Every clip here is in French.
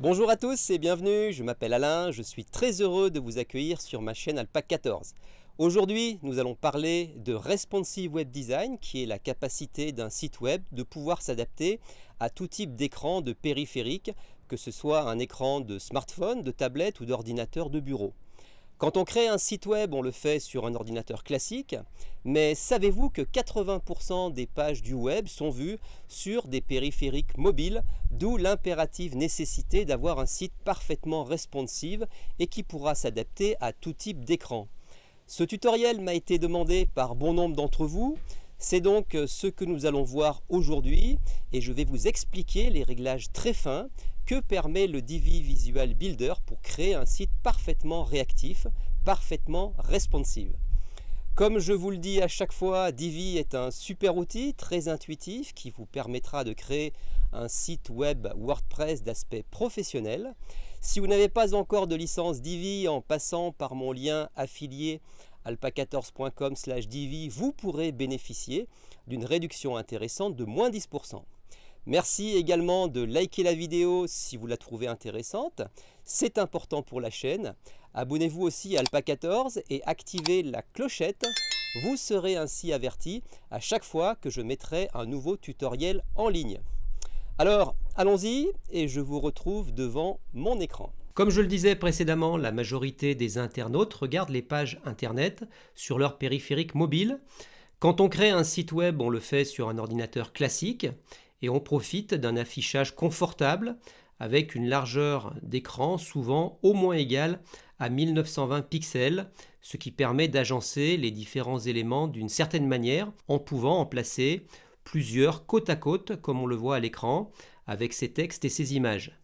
Bonjour à tous et bienvenue, je m'appelle Alain, je suis très heureux de vous accueillir sur ma chaîne Alpac 14. Aujourd'hui, nous allons parler de Responsive Web Design, qui est la capacité d'un site web de pouvoir s'adapter à tout type d'écran de périphérique, que ce soit un écran de smartphone, de tablette ou d'ordinateur de bureau. Quand on crée un site web, on le fait sur un ordinateur classique, mais savez-vous que 80% des pages du web sont vues sur des périphériques mobiles, d'où l'impérative nécessité d'avoir un site parfaitement responsive et qui pourra s'adapter à tout type d'écran. Ce tutoriel m'a été demandé par bon nombre d'entre vous, c'est donc ce que nous allons voir aujourd'hui et je vais vous expliquer les réglages très fins que permet le Divi Visual Builder pour créer un site parfaitement réactif, parfaitement responsive. Comme je vous le dis à chaque fois, Divi est un super outil très intuitif qui vous permettra de créer un site web WordPress d'aspect professionnel. Si vous n'avez pas encore de licence Divi, en passant par mon lien affilié alpac14.com/divi, vous pourrez bénéficier d'une réduction intéressante de moins 10%. Merci également de liker la vidéo si vous la trouvez intéressante, c'est important pour la chaîne. Abonnez-vous aussi à Alpac 14 et activez la clochette, vous serez ainsi averti à chaque fois que je mettrai un nouveau tutoriel en ligne. Alors, allons-y et je vous retrouve devant mon écran. Comme je le disais précédemment, la majorité des internautes regardent les pages internet sur leur périphérique mobile. Quand on crée un site web, on le fait sur un ordinateur classique et on profite d'un affichage confortable avec une largeur d'écran souvent au moins égale à 1920 pixels, ce qui permet d'agencer les différents éléments d'une certaine manière en pouvant en placer plusieurs côte à côte comme on le voit à l'écran avec ces textes et ces images.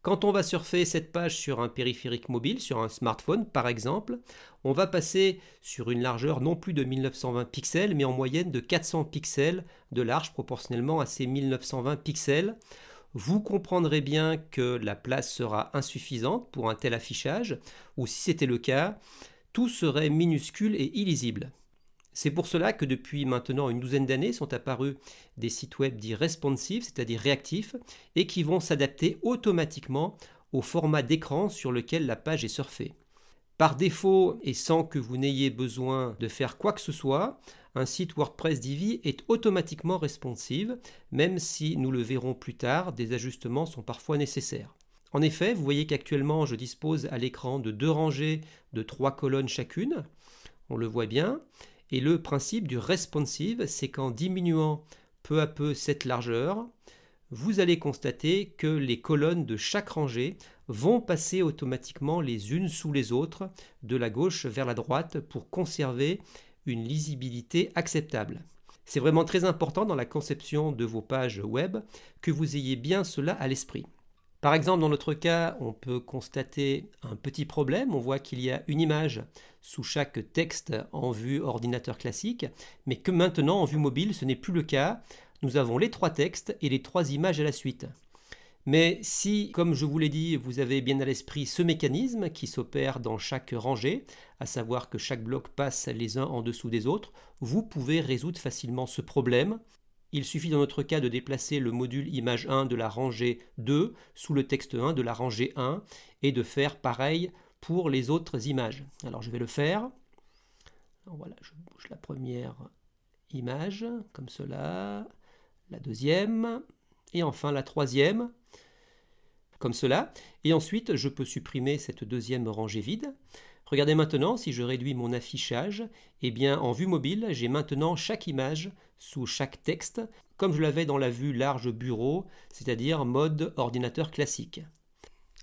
Quand on va surfer cette page sur un périphérique mobile, sur un smartphone par exemple, on va passer sur une largeur non plus de 1920 pixels, mais en moyenne de 400 pixels de large proportionnellement à ces 1920 pixels. Vous comprendrez bien que la place sera insuffisante pour un tel affichage, ou si c'était le cas, tout serait minuscule et illisible. C'est pour cela que depuis maintenant une douzaine d'années sont apparus des sites web dits responsive, c'est-à-dire réactifs, et qui vont s'adapter automatiquement au format d'écran sur lequel la page est surfée. Par défaut et sans que vous n'ayez besoin de faire quoi que ce soit, un site WordPress Divi est automatiquement responsive, même si nous le verrons plus tard, des ajustements sont parfois nécessaires. En effet, vous voyez qu'actuellement je dispose à l'écran de 2 rangées de 3 colonnes chacune, on le voit bien. Et le principe du responsive, c'est qu'en diminuant peu à peu cette largeur, vous allez constater que les colonnes de chaque rangée vont passer automatiquement les unes sous les autres, de la gauche vers la droite, pour conserver une lisibilité acceptable. C'est vraiment très important dans la conception de vos pages web que vous ayez bien cela à l'esprit. Par exemple, dans notre cas, on peut constater un petit problème. On voit qu'il y a une image sous chaque texte en vue ordinateur classique, mais que maintenant, en vue mobile, ce n'est plus le cas. Nous avons les 3 textes et les 3 images à la suite. Mais si, comme je vous l'ai dit, vous avez bien à l'esprit ce mécanisme qui s'opère dans chaque rangée, à savoir que chaque bloc passe les uns en dessous des autres, vous pouvez résoudre facilement ce problème. Il suffit dans notre cas de déplacer le module image 1 de la rangée 2 sous le texte 1 de la rangée 1 et de faire pareil pour les autres images. Alors je vais le faire. Alors voilà, je bouge la première image comme cela, la deuxième et enfin la troisième comme cela. Et ensuite je peux supprimer cette deuxième rangée vide. Regardez maintenant, si je réduis mon affichage, eh bien en vue mobile, j'ai maintenant chaque image sous chaque texte, comme je l'avais dans la vue large bureau, c'est-à-dire mode ordinateur classique.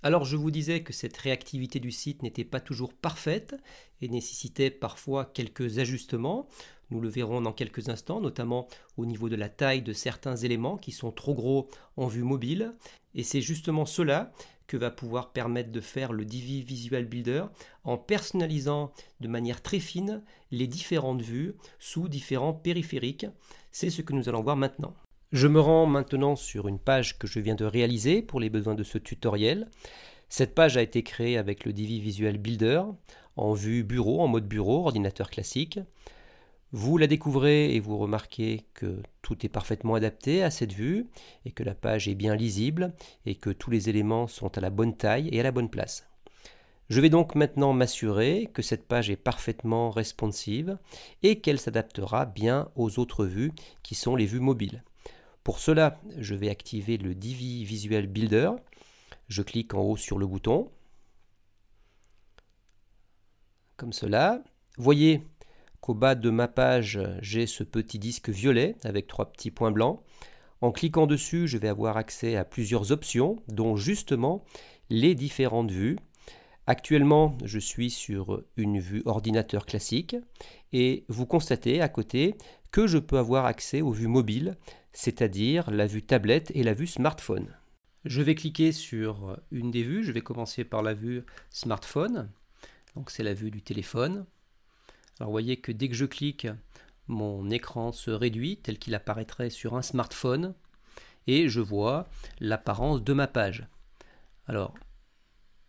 Alors je vous disais que cette réactivité du site n'était pas toujours parfaite et nécessitait parfois quelques ajustements. Nous le verrons dans quelques instants, notamment au niveau de la taille de certains éléments qui sont trop gros en vue mobile. Et c'est justement cela que va pouvoir permettre de faire le Divi Visual Builder en personnalisant de manière très fine les différentes vues sous différents périphériques. C'est ce que nous allons voir maintenant. Je me rends maintenant sur une page que je viens de réaliser pour les besoins de ce tutoriel. Cette page a été créée avec le Divi Visual Builder en vue bureau, en mode bureau, ordinateur classique. Vous la découvrez et vous remarquez que tout est parfaitement adapté à cette vue et que la page est bien lisible et que tous les éléments sont à la bonne taille et à la bonne place. Je vais donc maintenant m'assurer que cette page est parfaitement responsive et qu'elle s'adaptera bien aux autres vues qui sont les vues mobiles. Pour cela, je vais activer le Divi Visual Builder. Je clique en haut sur le bouton, comme cela. Voyez qu'au bas de ma page, j'ai ce petit disque violet avec 3 petits points blancs. En cliquant dessus, je vais avoir accès à plusieurs options, dont justement les différentes vues. Actuellement, je suis sur une vue ordinateur classique et vous constatez à côté que je peux avoir accès aux vues mobiles, c'est-à-dire la vue tablette et la vue smartphone. Je vais cliquer sur une des vues, je vais commencer par la vue smartphone, donc c'est la vue du téléphone. Alors vous voyez que dès que je clique, mon écran se réduit tel qu'il apparaîtrait sur un smartphone et je vois l'apparence de ma page. Alors,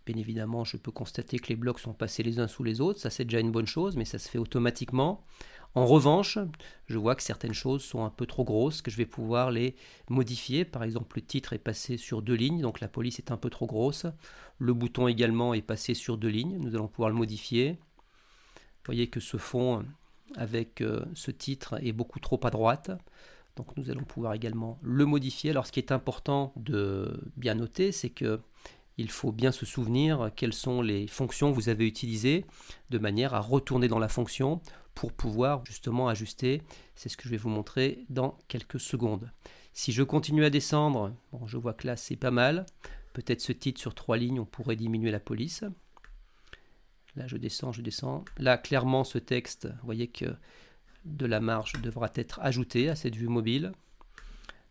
bien évidemment, je peux constater que les blocs sont passés les uns sous les autres, ça c'est déjà une bonne chose, mais ça se fait automatiquement. En revanche, je vois que certaines choses sont un peu trop grosses, que je vais pouvoir les modifier. Par exemple, le titre est passé sur 2 lignes, donc la police est un peu trop grosse. Le bouton également est passé sur 2 lignes, nous allons pouvoir le modifier. Vous voyez que ce fond avec ce titre est beaucoup trop à droite. Donc nous allons pouvoir également le modifier. Alors ce qui est important de bien noter, c'est que il faut bien se souvenir quelles sont les fonctions que vous avez utilisées de manière à retourner dans la fonction pour pouvoir justement ajuster. C'est ce que je vais vous montrer dans quelques secondes. Si je continue à descendre, bon, je vois que là c'est pas mal. Peut-être ce titre sur 3 lignes, on pourrait diminuer la police. Là je descends, je descends. Là clairement ce texte, vous voyez que de la marge devra être ajoutée à cette vue mobile.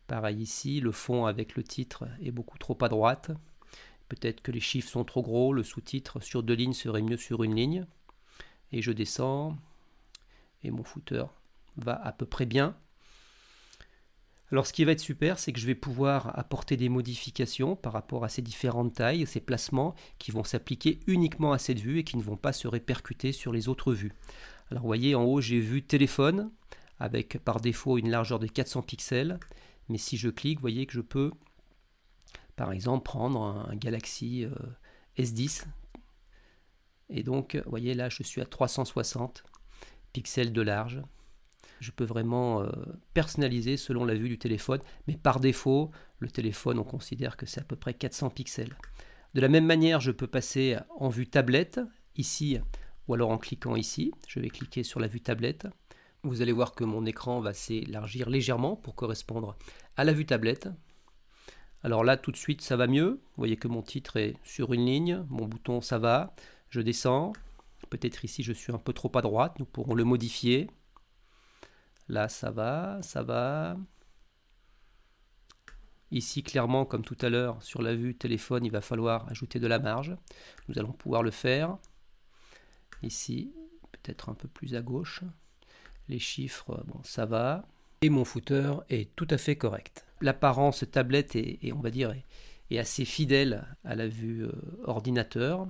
Pareil ici, le fond avec le titre est beaucoup trop à droite. Peut-être que les chiffres sont trop gros, le sous-titre sur 2 lignes serait mieux sur 1 ligne. Et je descends, et mon footer va à peu près bien. Alors ce qui va être super, c'est que je vais pouvoir apporter des modifications par rapport à ces différentes tailles, ces placements qui vont s'appliquer uniquement à cette vue et qui ne vont pas se répercuter sur les autres vues. Alors vous voyez en haut j'ai vu téléphone avec par défaut une largeur de 400 pixels, mais si je clique, vous voyez que je peux par exemple prendre un Galaxy S10 et donc vous voyez là je suis à 360 pixels de large. Je peux vraiment personnaliser selon la vue du téléphone, mais par défaut le téléphone on considère que c'est à peu près 400 pixels. De la même manière je peux passer en vue tablette ici ou alors en cliquant ici. Je vais cliquer sur la vue tablette. Vous allez voir que mon écran va s'élargir légèrement pour correspondre à la vue tablette. Alors là tout de suite ça va mieux, vous voyez que mon titre est sur 1 ligne, mon bouton ça va, je descends, peut-être ici je suis un peu trop à droite, nous pourrons le modifier. Là ça va, ça va. Ici clairement comme tout à l'heure sur la vue téléphone il va falloir ajouter de la marge, nous allons pouvoir le faire. Ici peut-être un peu plus à gauche, les chiffres bon ça va. Et mon footer est tout à fait correct. L'apparence tablette est on va dire, est assez fidèle à la vue ordinateur,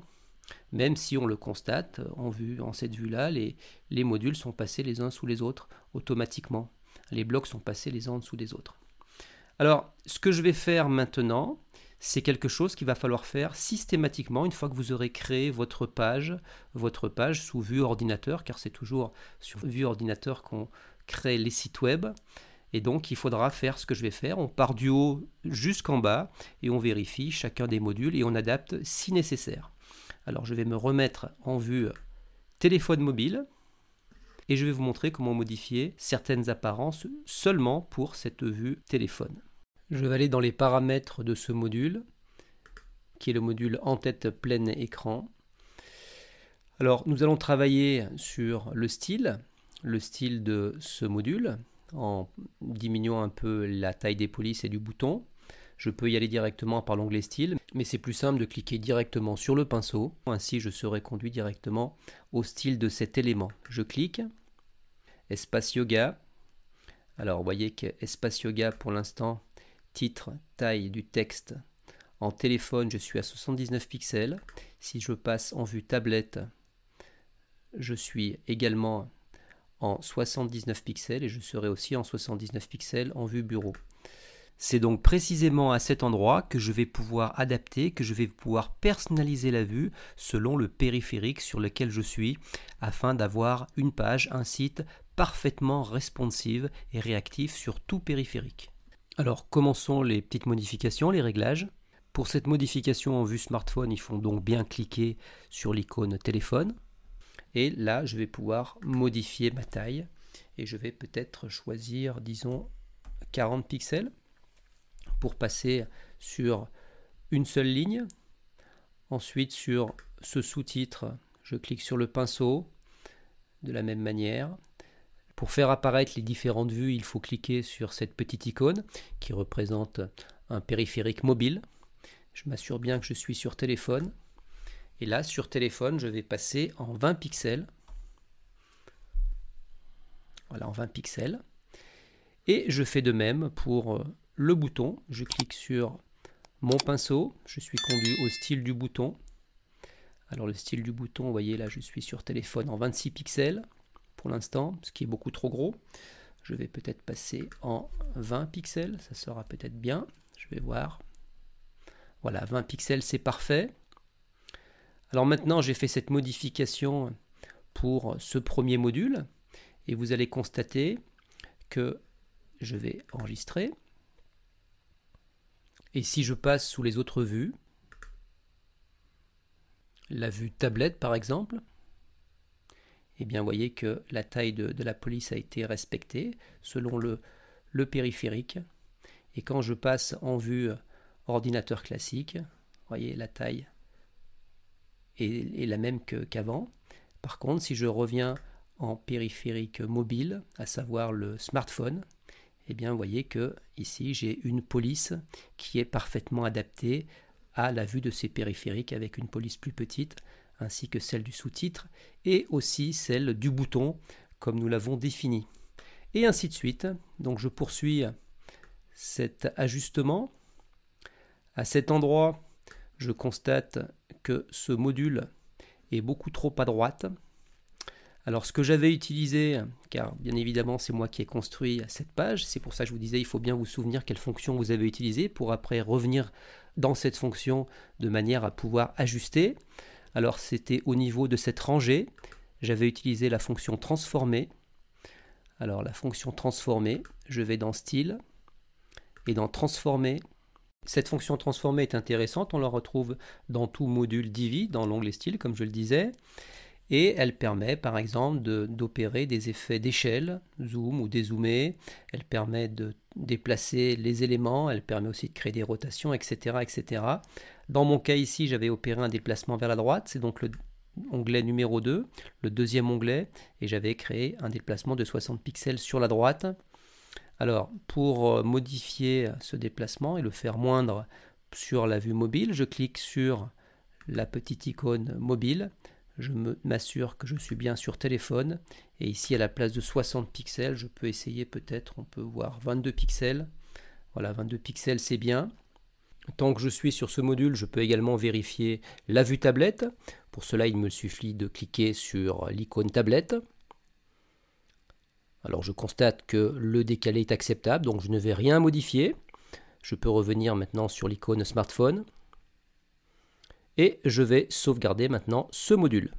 même si on le constate en cette vue-là, les modules sont passés les uns sous les autres automatiquement. Les blocs sont passés les uns en dessous des autres. Alors, ce que je vais faire maintenant, c'est quelque chose qu'il va falloir faire systématiquement une fois que vous aurez créé votre page sous vue ordinateur, car c'est toujours sur vue ordinateur qu'on crée les sites web. Et donc il faudra faire ce que je vais faire, on part du haut jusqu'en bas et on vérifie chacun des modules et on adapte si nécessaire. Alors je vais me remettre en vue téléphone mobile et je vais vous montrer comment modifier certaines apparences seulement pour cette vue téléphone. Je vais aller dans les paramètres de ce module qui est le module en-tête plein écran. Alors nous allons travailler sur le style de ce module en diminuant un peu la taille des polices et du bouton. Je peux y aller directement par l'onglet style, mais c'est plus simple de cliquer directement sur le pinceau. Ainsi, je serai conduit directement au style de cet élément. Je clique, espace yoga. Alors, vous voyez que espace yoga pour l'instant, titre, taille du texte. En téléphone, je suis à 79 pixels. Si je passe en vue tablette, je suis également en 79 pixels et je serai aussi en 79 pixels en vue bureau. C'est donc précisément à cet endroit que je vais pouvoir adapter, que je vais pouvoir personnaliser la vue selon le périphérique sur lequel je suis, afin d'avoir une page, un site parfaitement responsive et réactif sur tout périphérique. Alors commençons les petites modifications, les réglages. Pour cette modification en vue smartphone, il faut donc bien cliquer sur l'icône téléphone. Et là, je vais pouvoir modifier ma taille et je vais peut-être choisir, disons, 40 pixels. Pour passer sur une seule ligne. Ensuite, sur ce sous-titre, je clique sur le pinceau de la même manière. Pour faire apparaître les différentes vues, il faut cliquer sur cette petite icône qui représente un périphérique mobile. Je m'assure bien que je suis sur téléphone. Et là, sur téléphone, je vais passer en 20 pixels. Voilà, en 20 pixels. Et je fais de même pour le bouton. Je clique sur mon pinceau. Je suis conduit au style du bouton. Alors le style du bouton, vous voyez là, je suis sur téléphone en 26 pixels pour l'instant, ce qui est beaucoup trop gros. Je vais peut-être passer en 20 pixels, ça sera peut-être bien. Je vais voir. Voilà, 20 pixels, c'est parfait. Alors maintenant, j'ai fait cette modification pour ce premier module. Et vous allez constater que je vais enregistrer. Et si je passe sous les autres vues, la vue tablette par exemple, eh bien vous voyez que la taille de la police a été respectée selon le périphérique. Et quand je passe en vue ordinateur classique, vous voyez la taille est la même qu'avant. Par contre, si je reviens en périphérique mobile, à savoir le smartphone, eh bien vous voyez que ici j'ai une police qui est parfaitement adaptée à la vue de ces périphériques avec une police plus petite ainsi que celle du sous-titre et aussi celle du bouton comme nous l'avons défini. Et ainsi de suite. Donc je poursuis cet ajustement. À cet endroit, je constate que ce module est beaucoup trop à droite. Alors ce que j'avais utilisé, car bien évidemment c'est moi qui ai construit cette page, c'est pour ça que je vous disais il faut bien vous souvenir quelle fonction vous avez utilisée pour après revenir dans cette fonction de manière à pouvoir ajuster. Alors c'était au niveau de cette rangée, j'avais utilisé la fonction transformer. Alors la fonction transformer, je vais dans style et dans transformer. Cette fonction transformer est intéressante, on la retrouve dans tout module Divi, dans l'onglet style comme je le disais. Et elle permet par exemple d'opérer des effets d'échelle, zoom ou dézoomer, elle permet de déplacer les éléments, elle permet aussi de créer des rotations, etc. etc. Dans mon cas ici, j'avais opéré un déplacement vers la droite, c'est donc l'onglet numéro 2, le deuxième onglet, et j'avais créé un déplacement de 60 pixels sur la droite. Alors, pour modifier ce déplacement et le faire moindre sur la vue mobile, je clique sur la petite icône mobile. Je m'assure que je suis bien sur téléphone et ici à la place de 60 pixels je peux essayer peut-être, on peut voir 22 pixels. Voilà, 22 pixels c'est bien. Tant que je suis sur ce module, je peux également vérifier la vue tablette. Pour cela il me suffit de cliquer sur l'icône tablette. Alors je constate que le décalé est acceptable, donc je ne vais rien modifier. Je peux revenir maintenant sur l'icône smartphone. Et je vais sauvegarder maintenant ce module.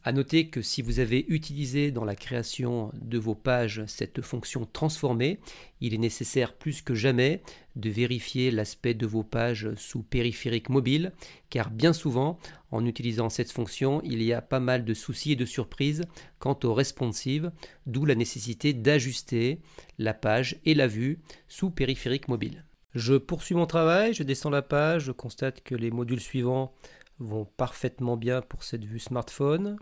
A noter que si vous avez utilisé dans la création de vos pages cette fonction transformer, il est nécessaire plus que jamais de vérifier l'aspect de vos pages sous périphérique mobile, car bien souvent, en utilisant cette fonction, il y a pas mal de soucis et de surprises quant au responsive, d'où la nécessité d'ajuster la page et la vue sous périphérique mobile. Je poursuis mon travail, je descends la page, je constate que les modules suivants vont parfaitement bien pour cette vue smartphone.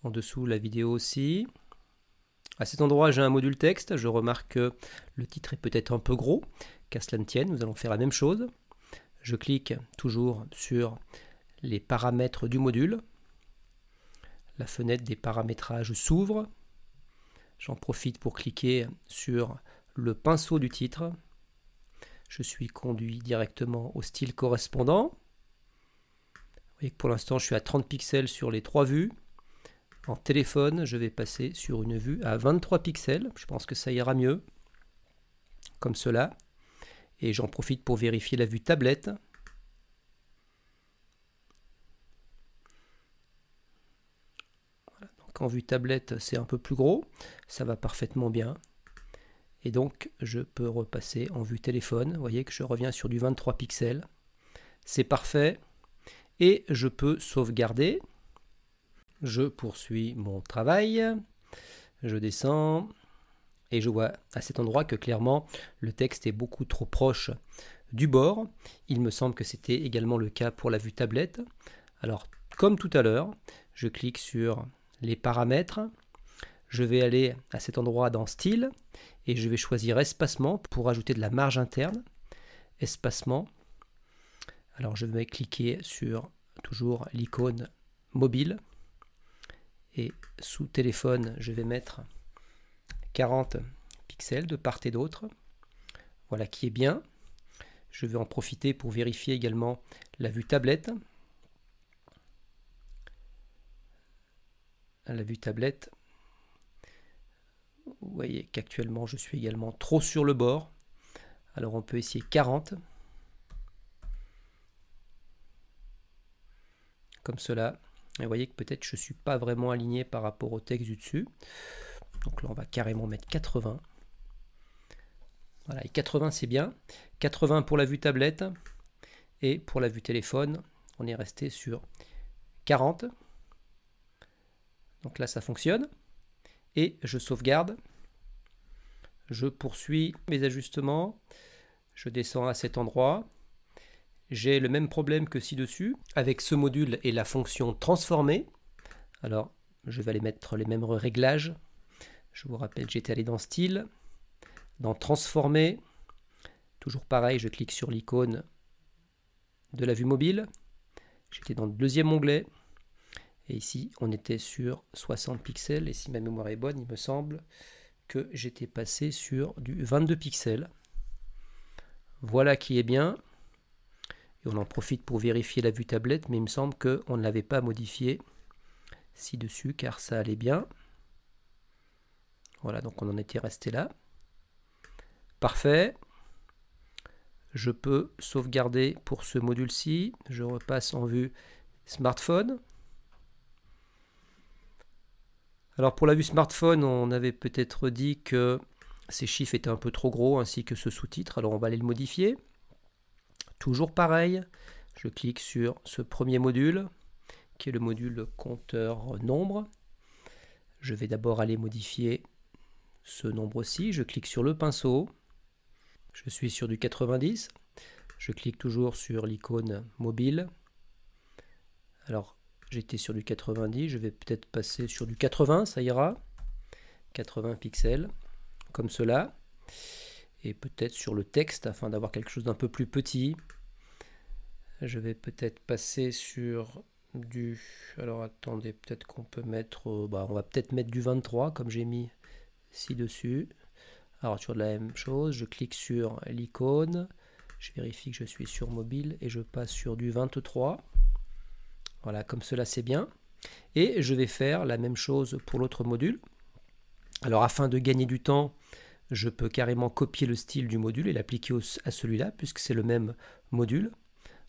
En dessous, la vidéo aussi. À cet endroit, j'ai un module texte. Je remarque que le titre est peut-être un peu gros. Qu'à cela ne tienne, nous allons faire la même chose. Je clique toujours sur les paramètres du module. La fenêtre des paramétrages s'ouvre. J'en profite pour cliquer sur le pinceau du titre. Je suis conduit directement au style correspondant. Vous voyez que pour l'instant, je suis à 30 pixels sur les 3 vues. En téléphone, je vais passer sur une vue à 23 pixels. Je pense que ça ira mieux, comme cela. Et j'en profite pour vérifier la vue tablette. Voilà, donc en vue tablette, c'est un peu plus gros. Ça va parfaitement bien. Et donc, je peux repasser en vue téléphone. Vous voyez que je reviens sur du 23 pixels. C'est parfait. Et je peux sauvegarder. Je poursuis mon travail. Je descends. Et je vois à cet endroit que clairement, le texte est beaucoup trop proche du bord. Il me semble que c'était également le cas pour la vue tablette. Alors, comme tout à l'heure, je clique sur les paramètres. Je vais aller à cet endroit dans Style et je vais choisir Espacement pour ajouter de la marge interne. Espacement. Alors, je vais cliquer sur toujours l'icône mobile. Et sous téléphone, je vais mettre 40 pixels de part et d'autre. Voilà qui est bien. Je vais en profiter pour vérifier également la vue tablette. La vue tablette, vous voyez qu'actuellement je suis également trop sur le bord. Alors on peut essayer 40. Comme cela. Et vous voyez que peut-être je ne suis pas vraiment aligné par rapport au texte du dessus. Donc là on va carrément mettre 80. Voilà, et 80 c'est bien. 80 pour la vue tablette. Et pour la vue téléphone, on est resté sur 40. Donc là ça fonctionne. Et je sauvegarde. Je poursuis mes ajustements. Je descends à cet endroit. J'ai le même problème que ci-dessus avec ce module et la fonction transformer. Alors, je vais aller mettre les mêmes réglages. Je vous rappelle, j'étais allé dans Style, dans Transformer. Toujours pareil, je clique sur l'icône de la vue mobile. J'étais dans le deuxième onglet. Et ici, on était sur 60 pixels. Et si ma mémoire est bonne, il me semble que j'étais passé sur du 22 pixels. Voilà qui est bien. Et on en profite pour vérifier la vue tablette, mais il me semble qu'on ne l'avait pas modifié ci-dessus, car ça allait bien. Voilà, donc on en était resté là. Parfait. Je peux sauvegarder pour ce module-ci. Je repasse en vue smartphone. Alors pour la vue smartphone, on avait peut-être dit que ces chiffres étaient un peu trop gros, ainsi que ce sous-titre. Alors on va aller le modifier. Toujours pareil, je clique sur ce premier module, qui est le module compteur nombre. Je vais d'abord aller modifier ce nombre-ci. Je clique sur le pinceau. Je suis sur du 90. Je clique toujours sur l'icône mobile. Alors, j'étais sur du 90. Je vais peut-être passer sur du 80, ça ira. 80 pixels, comme cela. Et peut-être sur le texte, afin d'avoir quelque chose d'un peu plus petit. Je vais peut-être passer sur du... Alors attendez, peut-être qu'on peut mettre... on va peut-être mettre du 23, comme j'ai mis ci-dessus. Alors sur la même chose, je clique sur l'icône. Je vérifie que je suis sur mobile et je passe sur du 23. Voilà, comme cela c'est bien. Et je vais faire la même chose pour l'autre module. Alors afin de gagner du temps, je peux carrément copier le style du module et l'appliquer à celui-là, puisque c'est le même module.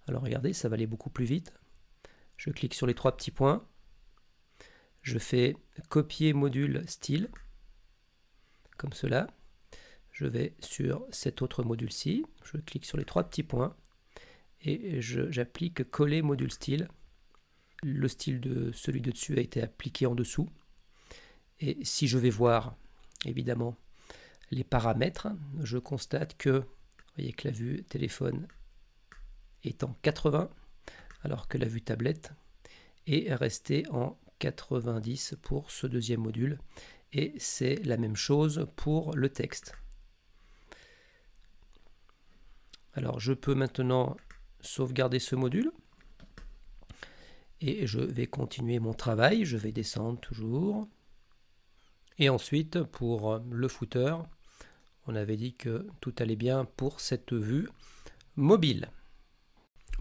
Alors regardez, ça va aller beaucoup plus vite. Je clique sur les trois petits points. Je fais copier module style, comme cela. Je vais sur cet autre module-ci. Je clique sur les trois petits points et j'applique coller module style. Le style de celui de dessus a été appliqué en dessous. Et si je vais voir, évidemment, les paramètres, je constate que, vous voyez que la vue téléphone est en 80, alors que la vue tablette est restée en 90 pour ce deuxième module. Et c'est la même chose pour le texte. Alors je peux maintenant sauvegarder ce module. Et je vais continuer mon travail. Je vais descendre toujours. Et ensuite, pour le footer, on avait dit que tout allait bien pour cette vue mobile.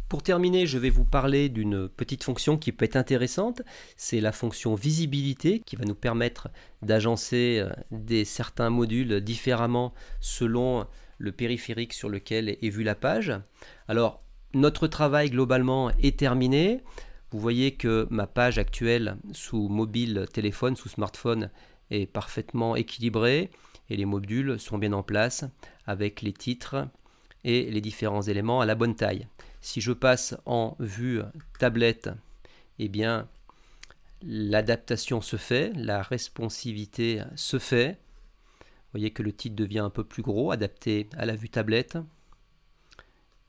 Pour terminer, je vais vous parler d'une petite fonction qui peut être intéressante. C'est la fonction visibilité qui va nous permettre d'agencer certains modules différemment selon le périphérique sur lequel est vue la page. Alors, notre travail globalement est terminé. Vous voyez que ma page actuelle sous mobile téléphone, sous smartphone, est parfaitement équilibrée et les modules sont bien en place avec les titres et les différents éléments à la bonne taille. Si je passe en vue tablette, eh bien l'adaptation se fait, la responsivité se fait. Vous voyez que le titre devient un peu plus gros, adapté à la vue tablette.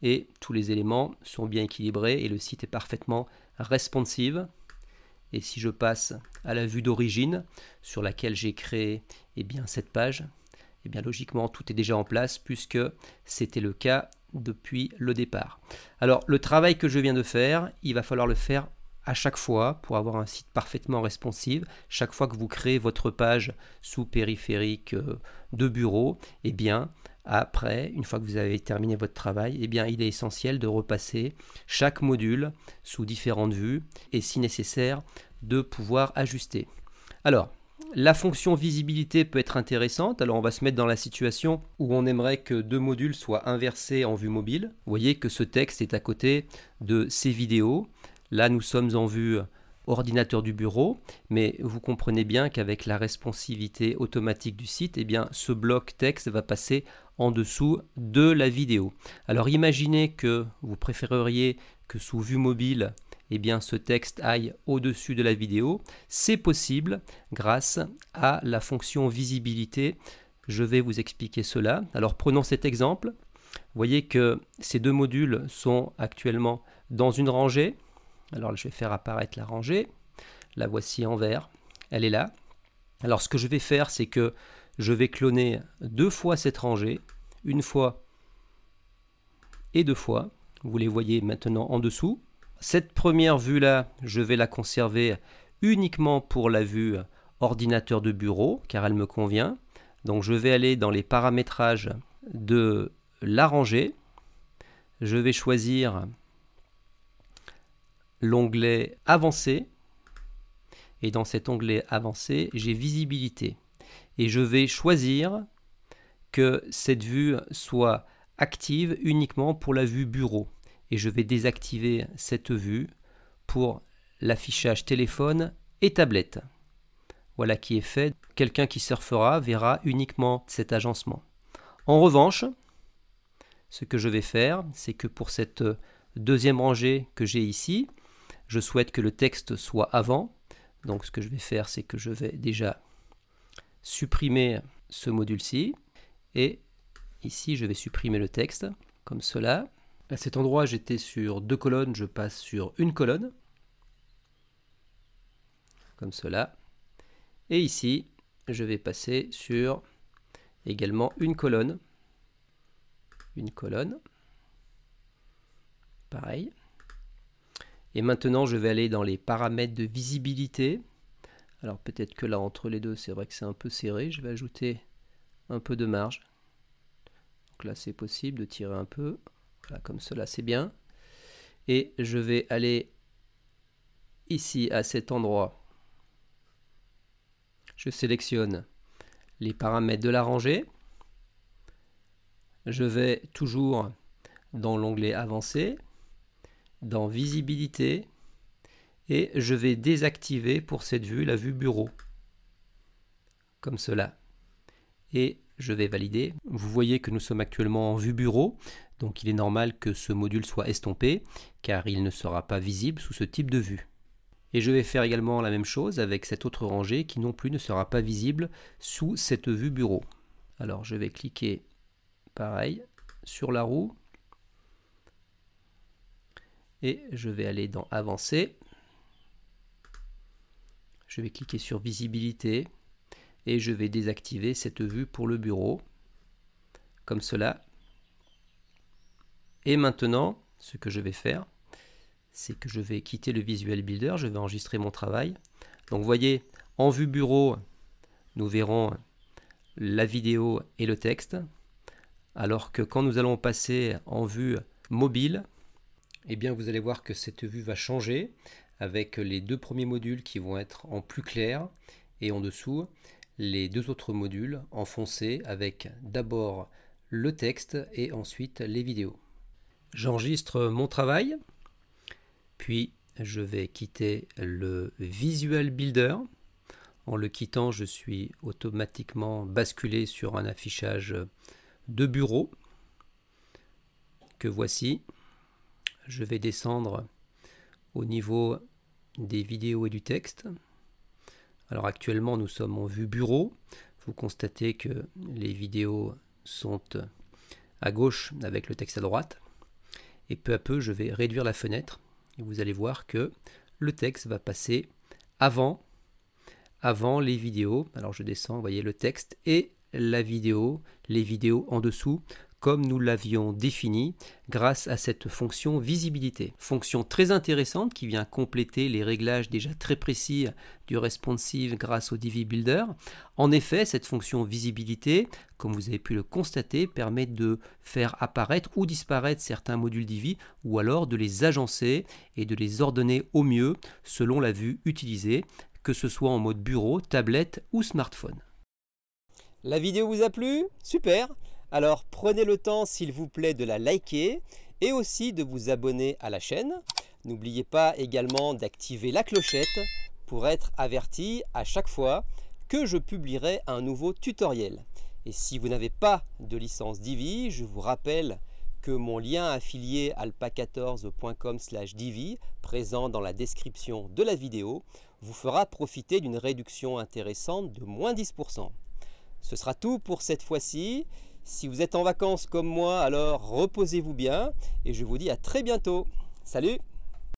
Et tous les éléments sont bien équilibrés et le site est parfaitement responsive. Et si je passe à la vue d'origine sur laquelle j'ai créé cette page, logiquement tout est déjà en place puisque c'était le cas depuis le départ. Alors le travail que je viens de faire, il va falloir le faire à chaque fois pour avoir un site parfaitement responsive. Chaque fois que vous créez votre page sous périphérique de bureau, après, une fois que vous avez terminé votre travail, il est essentiel de repasser chaque module sous différentes vues et si nécessaire de pouvoir ajuster. Alors, la fonction visibilité peut être intéressante. Alors on va se mettre dans la situation où on aimerait que deux modules soient inversés en vue mobile. Vous voyez que ce texte est à côté de ces vidéos. Là nous sommes en vue ordinateur du bureau, mais vous comprenez bien qu'avec la responsivité automatique du site, ce bloc texte va passer en dessous de la vidéo. Alors imaginez que vous préféreriez que sous vue mobile, ce texte aille au-dessus de la vidéo. C'est possible grâce à la fonction visibilité. Je vais vous expliquer cela. Alors prenons cet exemple. Vous voyez que ces deux modules sont actuellement dans une rangée. Alors je vais faire apparaître la rangée. La voici en vert. Elle est là. Alors ce que je vais faire, c'est que je vais cloner deux fois cette rangée. Une fois et deux fois. Vous les voyez maintenant en dessous. Cette première vue-là, je vais la conserver uniquement pour la vue ordinateur de bureau, car elle me convient. Donc je vais aller dans les paramétrages de la rangée. Je vais choisir l'onglet Avancé. Et dans cet onglet Avancé, j'ai Visibilité. Et je vais choisir que cette vue soit active uniquement pour la vue bureau. Et je vais désactiver cette vue pour l'affichage téléphone et tablette. Voilà qui est fait. Quelqu'un qui surfera verra uniquement cet agencement. En revanche, ce que je vais faire, c'est que pour cette deuxième rangée que j'ai ici, je souhaite que le texte soit avant. Donc ce que je vais faire, c'est que je vais déjà supprimer ce module-ci. Et ici, je vais supprimer le texte, comme cela. À cet endroit, j'étais sur deux colonnes, je passe sur une colonne, comme cela. Et ici, je vais passer sur également une colonne, pareil. Et maintenant, je vais aller dans les paramètres de visibilité. Alors peut-être que là, entre les deux, c'est vrai que c'est un peu serré. Je vais ajouter un peu de marge. Donc là, c'est possible de tirer un peu. Voilà, comme cela, c'est bien. Et je vais aller ici, à cet endroit. Je sélectionne les paramètres de la rangée. Je vais toujours dans l'onglet Avancé, dans Visibilité, et je vais désactiver pour cette vue la vue bureau, comme cela. Et je vais valider. Vous voyez que nous sommes actuellement en vue bureau, donc il est normal que ce module soit estompé, car il ne sera pas visible sous ce type de vue. Et je vais faire également la même chose avec cette autre rangée qui non plus ne sera pas visible sous cette vue bureau. Alors je vais cliquer pareil sur la roue et je vais aller dans Avancer. Je vais cliquer sur Visibilité et je vais désactiver cette vue pour le bureau, comme cela. Et maintenant, ce que je vais faire, c'est que je vais quitter le Visual Builder, je vais enregistrer mon travail. Donc vous voyez, en vue bureau, nous verrons la vidéo et le texte, alors que quand nous allons passer en vue mobile, eh bien vous allez voir que cette vue va changer avec les deux premiers modules qui vont être en plus clair et en dessous les deux autres modules en foncé avec d'abord le texte et ensuite les vidéos. J'enregistre mon travail, puis je vais quitter le Visual Builder. En le quittant, je suis automatiquement basculé sur un affichage de bureau que voici. Je vais descendre au niveau des vidéos et du texte. Alors actuellement, nous sommes en vue bureau. Vous constatez que les vidéos sont à gauche avec le texte à droite. Et peu à peu, je vais réduire la fenêtre. Et vous allez voir que le texte va passer avant les vidéos. Alors je descends, vous voyez le texte et la vidéo, les vidéos en dessous, comme nous l'avions défini grâce à cette fonction visibilité. Fonction très intéressante qui vient compléter les réglages déjà très précis du responsive grâce au Divi Builder. En effet, cette fonction visibilité, comme vous avez pu le constater, permet de faire apparaître ou disparaître certains modules Divi ou alors de les agencer et de les ordonner au mieux selon la vue utilisée, que ce soit en mode bureau, tablette ou smartphone. La vidéo vous a plu? Super! Alors prenez le temps s'il vous plaît de la liker et aussi de vous abonner à la chaîne. N'oubliez pas également d'activer la clochette pour être averti à chaque fois que je publierai un nouveau tutoriel. Et si vous n'avez pas de licence Divi, je vous rappelle que mon lien affilié alpa14.com/divi présent dans la description de la vidéo vous fera profiter d'une réduction intéressante de moins 10%. Ce sera tout pour cette fois-ci. Si vous êtes en vacances comme moi, alors reposez-vous bien et je vous dis à très bientôt. Salut!